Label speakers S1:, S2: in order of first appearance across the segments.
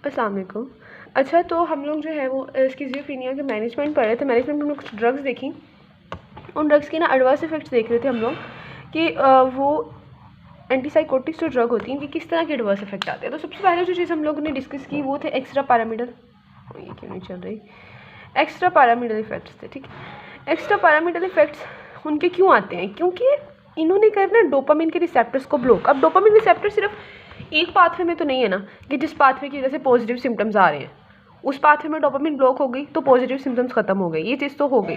S1: अस्सलाम वालेकुम। अच्छा, तो हम लोग जो है वो स्किज़ोफ्रेनिया के मैनेजमेंट पढ़ रहे थे। मैनेजमेंट में हम लोग कुछ ड्रग्स देखी, उन ड्रग्स के ना एडवर्स इफेक्ट्स देख रहे थे हम लोग कि वो एंटीसाइकोटिक्स जो ड्रग होती हैं कि किस तरह के एडवर्स इफेक्ट आते हैं। तो सबसे पहले जो चीज़ हम लोगों ने डिस्कस की वो थे एक्स्ट्रा पैरामिडल, ये क्यों नहीं चल रही, एक्स्ट्रा पैरामिडल इफेक्ट्स थे। ठीक है, एक्स्ट्रा पैरामिडल इफेक्ट्स उनके क्यों आते हैं? क्योंकि इन्होंने करना डोपामिन के रिसेप्टर्स को ब्लॉक। अब डोपामिन रिसेप्टर सिर्फ एक पाथवे में तो नहीं है ना कि जिस पाथवे की वजह से पॉजिटिव सिम्टम्स आ रहे हैं उस पाथवे में डोपामिन ब्लॉक हो गई तो पॉजिटिव सिम्टम्स खत्म हो गए, ये चीज़ तो हो गई।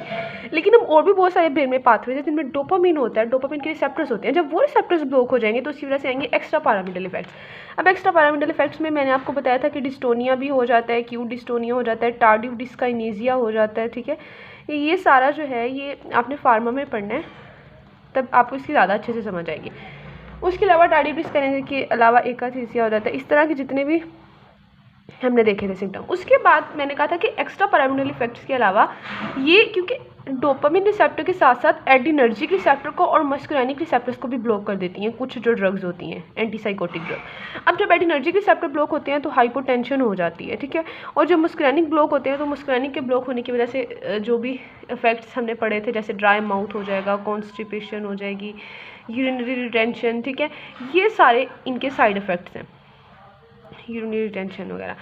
S1: लेकिन अब और भी बहुत सारे ब्रेन में पाथवे हैं जिनमें डोपामिन होता है, डोपामिन के रिसेप्टर्स होते हैं। जब वो रिसेप्टर्स ब्लॉक हो जाएंगे तो उसकी वजह से आएंगे एक्स्ट्रा पैरामिडल इफेक्ट्स। अब एक्स्ट्रा पैरामिडल इफेक्ट्स में मैंने आपको बताया था कि डिस्टोनिया भी हो जाता है, क्यूट डिस्टोनिया हो जाता है, टार्डिव डिस्काइनेसिया हो जाता है। ठीक है, ये सारा जो है ये आपने फार्मा में पढ़ना है, तब आपको इसकी ज़्यादा अच्छे से समझ आएगी। उसके अलावा टार्डिव डिस्काइनेसिया के अलावा एकाथीसिया हो जाता है। इस तरह के जितने भी हमने देखे थे सिम्टम। उसके बाद मैंने कहा था कि एक्स्ट्रा पैरामिडल इफेक्ट्स के अलावा ये क्योंकि डोपामिन रिसेप्टर के साथ साथ एड्रीनर्जिक रिसेप्टर को और मस्कुरानिक रिसेप्टर्स को भी ब्लॉक कर देती हैं कुछ जो ड्रग्स होती हैं एंटीसाइकोटिक ड्रग। अब जब एड्रीनर्जिक रिसेप्टर ब्लॉक होते हैं तो हाइपोटेंशन हो जाती है। ठीक है, और जब मस्कुरानिक ब्लॉक होते हैं तो मस्कुरानिक के ब्लॉक होने की वजह से जो भी इफेक्ट्स हमने पढ़े थे जैसे ड्राई माउथ हो जाएगा, कॉन्स्टिपेशन हो जाएगी, यूरिनरी रिटेंशन। ठीक है, ये सारे इनके साइड इफ़ेक्ट्स हैं, यूरिनरी रिटेंशन वगैरह।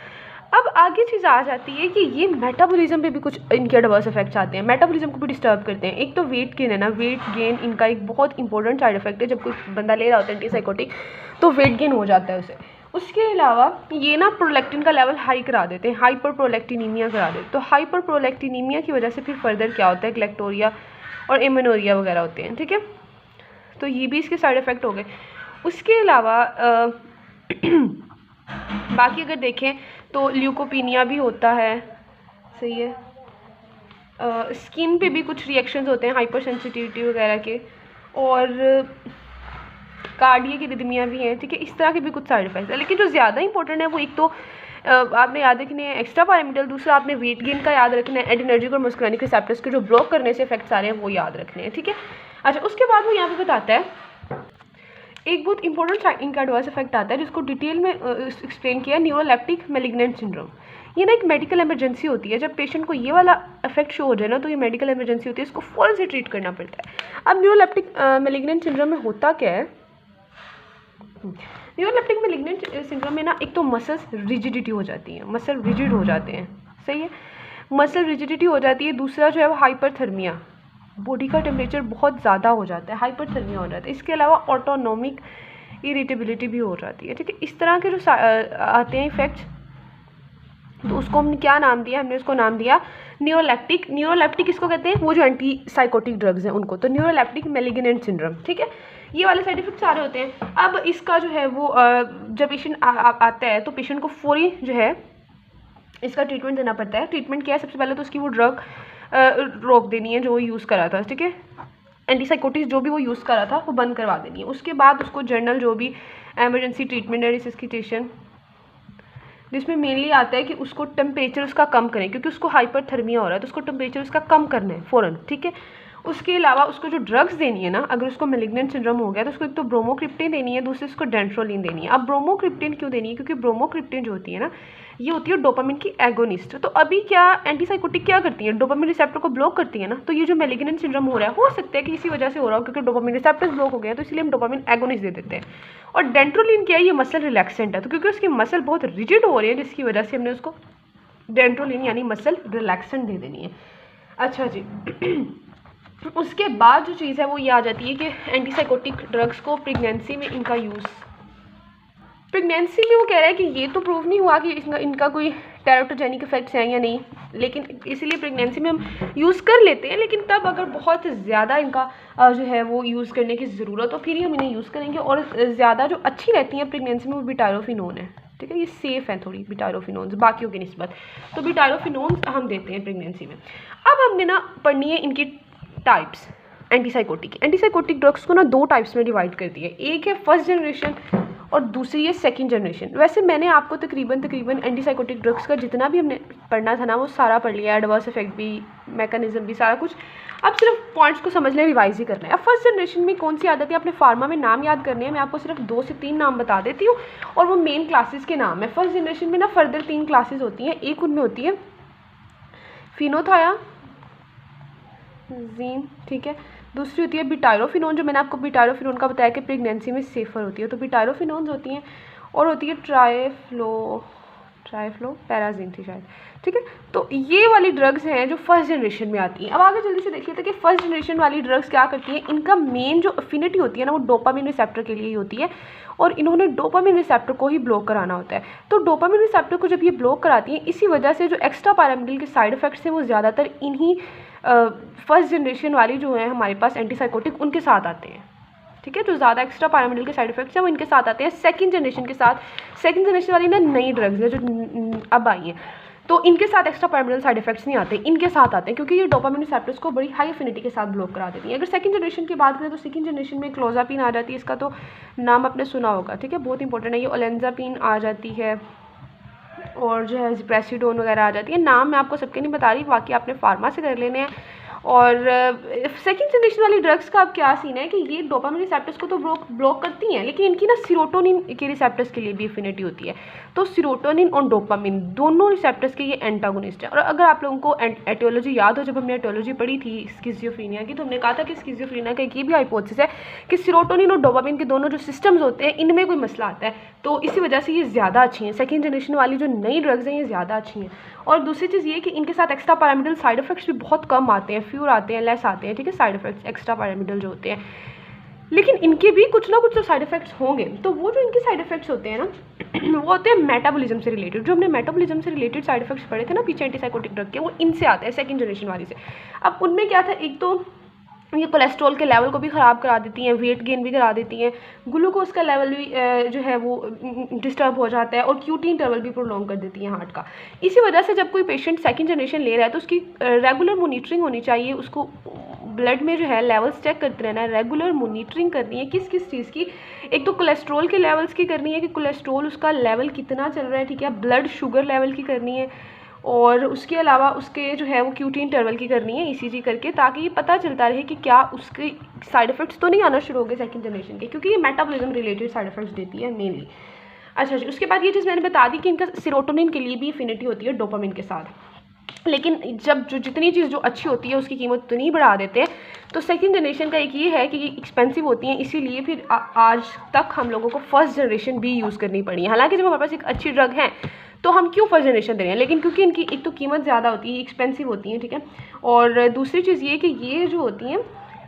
S1: अब आगे चीज़ आ जाती है कि ये मेटाबॉलिज्म पे भी कुछ इनके एडवर्स इफेक्ट्स आते हैं, मेटाबॉलिज्म को भी डिस्टर्ब करते हैं। एक तो वेट गेन है ना, वेट गेन इनका एक बहुत इंपॉर्टेंट साइड इफेक्ट है। जब कोई बंदा ले रहा होता है एंटीसाइकोटिक तो वेट गेन हो जाता है उसे। उसके अलावा ये ना प्रोलैक्टिन का लेवल हाई करा देते हैं, हाइपर प्रोलैक्टिनीमिया करा देते हैं। तो हाइपर प्रोलैक्टिनीमिया की वजह से फिर फर्दर क्या होता है, ग्लैक्टोरिया और एमेनोरिया वगैरह होते हैं। ठीक है, तो ये भी इसके साइड इफ़ेक्ट हो गए। उसके अलावा बाकी अगर देखें तो ल्यूकोपीनिया भी होता है, सही है। स्किन पे भी कुछ रिएक्शंस होते हैं हाइपर सेंसिटिविटी वगैरह के, और कार्डियक रिदमिया भी हैं। ठीक है, इस तरह के भी कुछ साइड इफेक्ट्स हैं। लेकिन जो ज़्यादा इंपॉर्टेंट है वो एक तो आपने याद रखने हैं एक्स्ट्रा पैरामिडल, दूसरा आपने वेट गेन का याद रखना है, एड्रीनर्जिक और मस्कुरानिक रिसेप्टर्स के जो ब्लॉक करने से इफेक्ट्स आ रहे हैं वो याद रखने हैं। ठीक है, अच्छा उसके बाद वो यहाँ पे बताता है एक बहुत इंपॉर्टेंट इनका एडवर्स इफेक्ट आता है जिसको डिटेल में एक्सप्लेन किया, न्यूरोलेप्टिक मैलिग्नेंट सिंड्रोम। ये ना एक मेडिकल इमरजेंसी होती है। जब पेशेंट को ये वाला इफेक्ट शो हो जाए ना तो ये मेडिकल इमरजेंसी होती है, इसको फ़ौरन से ट्रीट करना पड़ता है। अब न्यूरोलेप्टिक मैलिग्नेंट सिंड्रोम में होता क्या है, न्यूरोलेप्टिक मैलिग्नेंट सिंड्रोम में ना एक तो मसल्स रिजिडिटी हो जाती है, मसल रिजिड हो जाते हैं, सही है, मसल रिजिडिटी हो जाती है। दूसरा जो है वो हाइपरथर्मिया, बॉडी का टेम्परेचर बहुत ज़्यादा हो जाता है, हाइपरथर्मिया हो जाता है। इसके अलावा ऑटोनोमिक इरिटेबिलिटी भी हो जाती है। ठीक है, इस तरह के जो आते हैं इफेक्ट्स तो उसको हमने क्या नाम दिया, हमने उसको नाम दिया न्यूरोलेप्टिक। न्यूरोलेप्टिक इसको कहते हैं वो जो एंटी साइकोटिक ड्रग्स हैं उनको, तो न्यूरोलेप्टिक मैलिग्नेंट सिंड्रोम। ठीक है, ये वाले साइड इफेक्ट सारे होते हैं। अब इसका जो है वो जब पेशेंट आता है तो पेशेंट को फौरी जो है इसका ट्रीटमेंट देना पड़ता है। ट्रीटमेंट क्या है, सबसे पहले तो उसकी वो ड्रग रोक देनी है जो वो यूज़ करा था। ठीक है, एंटीसाइकोटिक्स जो भी वो यूज़ करा था वो बंद करवा देनी है। उसके बाद उसको जनरल जो भी एमरजेंसी ट्रीटमेंट है रिसस्किटेशन, जिसमें मेनली आता है कि उसको टेम्परेचर उसका कम करें क्योंकि उसको हाइपरथर्मिया हो रहा है तो उसको टेम्परेचर उसका कम करना है फ़ौरन। ठीक है, उसके अलावा उसको जो ड्रग्स देनी है ना, अगर उसको मैलिग्नेंट सिंड्रोम हो गया तो उसको एक तो ब्रोमोक्रिप्टिन देनी है, दूसरे उसको डेंट्रोलिन देनी है। अब ब्रोमोक्रिप्टिन क्यों देनी है, क्योंकि ब्रोमोक्रिप्टिन जो होती है ना ये होती है डोपामिन की एगोनिस्ट। तो अभी क्या एंटीसाइकोटिक क्या करती है, डोपामिन रिसेप्टर को ब्लॉक करती है ना, तो ये जो मैलिग्नेंट सिंड्रोम हो रहा है हो सकता है कि इसी वजह से हो रहा हो क्योंकि डोपामिन रिसेप्टर्स ब्लॉक हो गए हैं तो इसलिए हम डोपामिन एगोनिस्ट दे देते हैं। और डेंट्रोलिन क्या है, ये मसल रिलैक्सेंट है, तो क्योंकि उसकी मसल बहुत रिजिड हो रही है जिसकी वजह से हमने उसको डेंट्रोलिन यानी मसल रिलैक्सेंट दे देनी है। अच्छा जी उसके बाद जो चीज़ है वो ये आ जाती है कि एंटीसाइकोटिक ड्रग्स को प्रेगनेंसी में इनका यूज़, प्रेगनेंसी में वो कह रहा है कि ये तो प्रूव नहीं हुआ कि इनका कोई टेराटोजेनिक इफेक्ट्स हैं या नहीं, लेकिन इसीलिए प्रेगनेंसी में हम यूज़ कर लेते हैं। लेकिन तब अगर बहुत ज़्यादा इनका जो है वो यूज़ करने की ज़रूरत हो फिर ही हम इन्हें यूज़ करेंगे। और ज़्यादा जो अच्छी रहती हैं प्रेगनेंसी में वो बिटायरोफिनोन है। ठीक है, ये सेफ़ है थोड़ी बिटायरोफिनोन्स बाकियों की निस्बत, तो बिटायरोफिनोन्स हम देते हैं प्रेगनेंसी में। अब हमने ना पढ़नी है इनकी टाइप्स एंटीसाइकोटिक ड्रग्स को ना दो टाइप्स में डिवाइड कर दिया है, एक है फर्स्ट जनरेशन और दूसरी है सेकंड जनरेशन। वैसे मैंने आपको तकरीबन एंटीसाइकोटिक ड्रग्स का जितना भी हमने पढ़ना था ना वो सारा पढ़ लिया, एडवर्स इफेक्ट भी, मैकेनिज्म भी, सारा कुछ। अब सिर्फ पॉइंट्स को समझ लें, रिवाइज ही करना है। अब फर्स्ट जनरेशन में कौन सी आदत है, अपने फार्मा में नाम याद करने हैं। मैं आपको सिर्फ 2 से 3 नाम बता देती हूँ और वो मेन क्लासेस के नाम है। फर्स्ट जनरेशन में ना फर्दर 3 क्लासेस होती हैं। एक उनमें होती है फिनोथायाजीन, ठीक है। दूसरी होती है बिटायरोफिनोन, जो मैंने आपको बिटायरोफिनोन का बताया कि प्रेगनेंसी में सेफ़र होती है, तो बिटायरोफिनोन्स होती हैं। और होती है ट्राइफ्लोपैराजीन थी शायद, ठीक है। तो ये वाली ड्रग्स हैं जो फर्स्ट जनरेशन में आती हैं। अब आगे जल्दी से देखिए तो कि फर्स्ट जनरेशन वाली ड्रग्स क्या करती हैं। इनका मेन जो अफिनिटी होती है ना वो डोपामिन रिसेप्टर के लिए ही होती है और इन्होंने डोपामिन रिसेप्टर को ही ब्लॉक कराना होता है। तो डोपामिन रिसेप्टर को जब ये ब्लॉक कराती हैं, इसी वजह से जो एक्स्ट्रा पैरामिडल के साइड इफेक्ट्स हैं वो ज़्यादातर इन्हीं फर्स्ट जनरेशन वाली जो है हमारे पास एंटीसाइकोटिक उनके साथ आते हैं, ठीक है। जो ज़्यादा एक्स्ट्रा पैरामिडल के साइड इफेक्ट्स हैं वो इनके साथ आते हैं सेकंड जनरेशन के साथ। सेकंड जनरेशन वाली ना नई ड्रग्स है जो अब आई हैं, तो इनके साथ एक्स्ट्रा पैरामिडल साइड इफेक्ट्स नहीं आते, इनके साथ आते हैं क्योंकि ये डोपामिन रिसेप्टर्स को बड़ी हाई एफिनिटी के साथ ब्लॉक करा देती हैं। अगर सेकंड जनरेशन की बात करें तो सेकंड जनरेशन में क्लोजापिन आ जाती है, इसका तो नाम आपने सुना होगा, ठीक है, बहुत इंपॉर्टेंट है। ये ओलेंजापिन आ जाती है और जो है जिप्रेसिडोन वगैरह आ जाती है। नाम मैं आपको सबके नहीं बता रही, बाकी आपने फार्मा से कर लेने हैं। और सेकंड जनरेशन वाली ड्रग्स का अब क्या सीन है कि ये डोपामिन रिसेप्टर्स को तो ब्लॉक करती हैं, लेकिन इनकी ना सीरोटोनिन के रिसेप्टर्स के लिए भी एफिनिटी होती है। तो सीरोटोनिन और डोपामिन दोनों रिसेप्टर्स के ये एंटागोनिस्ट है। और अगर आप लोगों को एटियोलॉजी याद हो, जब हमने एटियोलॉजी पढ़ी थी स्किज़ोफ्रेनिया की, तो हमने कहा था कि स्किज़ोफ्रेनिया का एक ये भी हाइपोथेसिस है कि सीरोटोनिन और डोपामिन के दोनों जो सिस्टम्स होते हैं इनमें कोई मसला आता है, तो इसी वजह से ये ज़्यादा अच्छी हैं। सेकेंड जनरेशन वाली जो नई ड्रग्स हैं ये ज़्यादा अच्छी हैं। और दूसरी चीज़ ये कि इनके साथ एक्स्ट्रा पैरामिडल साइड इफेक्ट्स भी बहुत कम आते हैं, फ्यूर आते हैं, लेस आते हैं, ठीक है, साइड इफेक्ट्स एक्स्ट्रा पैरामिडल जो होते हैं। लेकिन इनके भी कुछ ना कुछ तो साइड इफेक्ट्स होंगे। तो वो जो इनके साइड इफेक्ट्स होते हैं ना वो होते हैं मेटाबॉलिज्म से रिलेटेड। जो हमने मेटाबॉलिज्म से रिलेटेड साइड इफेक्ट्स पढ़े थे ना पीछे एंटीसाइकोटिक ड्रग के, वो इनसे आते हैं सेकंड जनरेशन वाली से। अब उनमें क्या था, एक तो ये कोलेस्ट्रॉल के लेवल को भी ख़राब करा देती हैं, वेट गेन भी करा देती हैं, ग्लूकोज का लेवल भी जो है वो डिस्टर्ब हो जाता है और क्यूटी इंटरवल भी प्रोलॉन्ग कर देती है हार्ट का। इसी वजह से जब कोई पेशेंट सेकंड जनरेशन ले रहा है तो उसकी रेगुलर मॉनिटरिंग होनी चाहिए, उसको ब्लड में जो है लेवल्स चेक करते रहना है, रेगुलर मॉनिटरिंग करनी है किस किस चीज़ की। एक तो कोलेस्ट्रॉल के लेवल्स की करनी है कि कोलेस्ट्रॉल उसका लेवल कितना चल रहा है, ठीक है, ब्लड शुगर लेवल की करनी है, और उसके अलावा उसके जो है वो क्यूटी इंटरवल की करनी है ईसीजी करके, ताकि ये पता चलता रहे कि क्या उसके साइड इफेक्ट्स तो नहीं आना शुरू हो गए सेकंड जनरेशन के, क्योंकि ये मेटाबॉलिज्म रिलेटेड साइड इफेक्ट्स देती है मेनली। अच्छा जी, उसके बाद ये चीज़ मैंने बता दी कि इनका सीरोटोनिन के लिए भी एफिनिटी होती है डोपामिन के साथ। लेकिन जब जितनी चीज़ जो अच्छी होती है उसकी कीमत उतनी ही बढ़ा देते हैं। तो सेकंड जनरेशन का एक ये है कि ये एक्सपेंसिव होती हैं, इसीलिए फिर आज तक हम लोगों को फर्स्ट जनरेशन भी यूज़ करनी पड़ी है। हालांकि जब हमारे पास एक अच्छी ड्रग है तो हम क्यों फर्स्ट जनरेशन दे रहे हैं, लेकिन क्योंकि इनकी एक तो कीमत ज़्यादा होती है, एक्सपेंसिव होती हैं, ठीक है, और दूसरी चीज़ ये कि ये जो होती हैं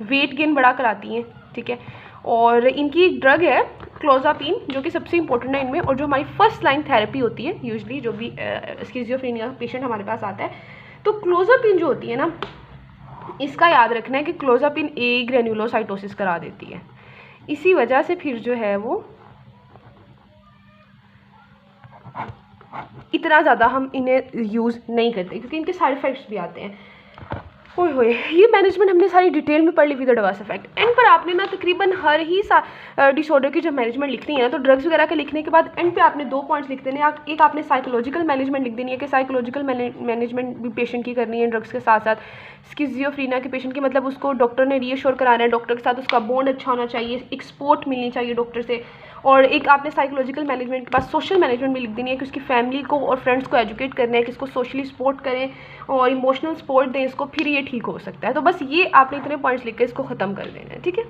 S1: वेट गेन बड़ा कराती हैं, ठीक है। और इनकी एक ड्रग है क्लोजापिन जो कि सबसे इंपॉर्टेंट है इनमें, और जो हमारी फर्स्ट लाइन थेरेपी होती है यूजली जो भी स्किज़ोफ्रेनिया पेशेंट हमारे पास आता है, तो क्लोजापिन जो होती है ना, इसका याद रखना है कि क्लोजापिन ए ग्रेन्युलोसाइटोसिस करा देती है। इसी वजह से फिर जो है वो इतना ज़्यादा हम इन्हें यूज़ नहीं करते क्योंकि इनके साइड इफ़ेक्ट्स भी आते हैं। होए ये मैनेजमेंट हमने सारी डिटेल में पढ़ ली विद एडवर्स इफेक्ट। एंड पर आपने ना तकरीबन हर ही डिसऑर्डर की जब मैनेजमेंट लिखनी है ना, तो ड्रग्स वगैरह के लिखने के बाद एंड पे आपने 2 पॉइंट्स लिख देने हैं। एक आपने साइकोलॉजिकल मैनेजमेंट लिख देनी है कि साइकोलॉजिकल मैनेजमेंट भी पेशेंट की करनी है ड्रग्स के साथ साथ। स्किज़ोफ्रेनिया के पेशेंट की मतलब उसको डॉक्टर ने रीअश्योर कराना है, डॉक्टर के साथ उसका बॉन्ड अच्छा होना चाहिए, एक सपोर्ट मिलनी चाहिए डॉक्टर से। और एक आपने साइकोलॉजिकल मैनेजमेंट के बाद सोशल मैनेजमेंट भी लिख देनी है कि उसकी फैमिली को और फ्रेंड्स को एजुकेट करना है कि इसको सोशली सपोर्ट करें और इमोशनल सपोर्ट दें इसको, फिर ये ठीक हो सकता है। तो बस ये आपने इतने पॉइंट्स लिख के इसको ख़त्म कर देना है, ठीक है।